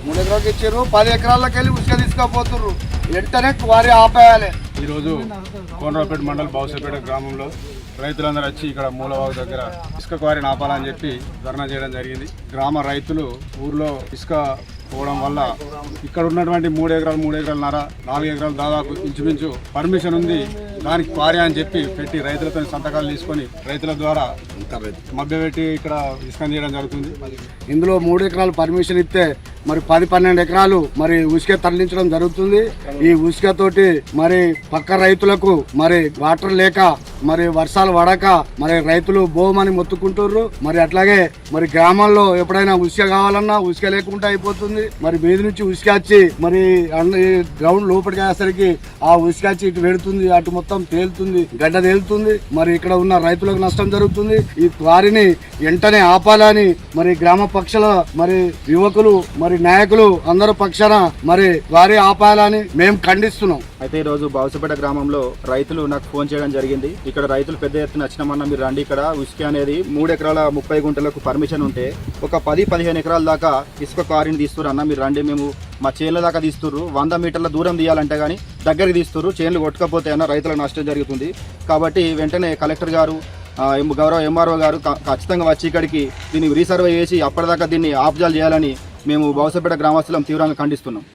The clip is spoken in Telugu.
3 ఎకరాలకు ఇచ్చారు, 10 ఎకరాలకు వెళ్ళి ఉసుక తీసుకుపోతుర్రు. వెంటనే క్వారీ ఆపేయాలి. ఈరోజు కోనరావుపేట మండలం బౌసపేట గ్రామంలో రైతులందరూ వచ్చి ఇక్కడ మూలవాగు దగ్గర ఇసుక క్వారీని ఆపాలని చెప్పి ధర్నా చేయడం జరిగింది. గ్రామ రైతులు ఊర్లో ఇసుక పోవడం వల్ల ఇక్కడ ఉన్నటువంటి 3 ఎకరాలున్నర 4 ఎకరాలు దాదాపు ఇంచుమించు పర్మిషన్ ఉంది, దానికి క్వారీ అని చెప్పి పెట్టి రైతులతో సంతకాలు తీసుకొని రైతుల ద్వారా మభ్యపెట్టి ఇక్కడ ఇసుక తీయడం జరుగుతుంది. ఇందులో 3 ఎకరాలు పర్మిషన్ ఇస్తే మరి 10-12 ఎకరాలు మరి ఉసుక తరలించడం జరుగుతుంది. ఈ ఉసుక తోటి మరి పక్క రైతులకు మరి వాటర్ లేక మరి వర్షాలు పడక మరి రైతులు బోమని మొత్తుకుంటుర్రు. మరి అట్లాగే మరి గ్రామాల్లో ఎప్పుడైనా ఉసుక కావాలన్నా ఉసుక లేకుండా అయిపోతుంది. మరి మీద నుంచి ఉసుక వచ్చి మరి గ్రౌండ్ లోపలికి అయ్యేసరికి ఆ ఉసుక వచ్చి ఇటు వెడుతుంది, అటు మొత్తం తేలుతుంది, గడ్డ తేలుతుంది. మరి ఇక్కడ ఉన్న రైతులకు నష్టం జరుగుతుంది. ఈ క్వారీని వెంటనే ఆపాలని మరి గ్రామ పక్షాల మరి యువకులు మరి నాయకులు అందరూ పక్షాన మరి క్వారీ ఆపాలని మేము ఖండిస్తున్నాం. అయితే ఈరోజు బౌసపేట గ్రామంలో రైతులు నాకు ఫోన్ చేయడం జరిగింది. ఇక్కడ రైతులు పెద్ద ఎత్తున వచ్చినామన్నా మీరు రండి, ఇక్కడ ఉసుక అనేది 3 ఎకరాల 30 గుంటలకు పర్మిషన్ ఉంటే ఒక 10-15 ఎకరాల దాకా ఇసుక క్వారీని తీస్తురన్నా, మీరు రండి, మేము మా చేన్ల దాకా తీస్తుర్రు, 100 మీటర్ల దూరం తీయాలంటే కానీ దగ్గరికి తీస్తుర్రు, చేన్లు కొట్టుకపోతే అన్న రైతులకు నష్టం జరుగుతుంది. కాబట్టి వెంటనే కలెక్టర్ గారు గౌరవ ఎంఆర్ఓ గారు ఖచ్చితంగా వచ్చి ఇక్కడికి దీన్ని రీసర్వే చేసి అప్పటిదాకా దీన్ని ఆఫ్జాల్ చేయాలని మేము బౌసపేట గ్రామస్తులం తీవ్రంగా ఖండిస్తున్నాం.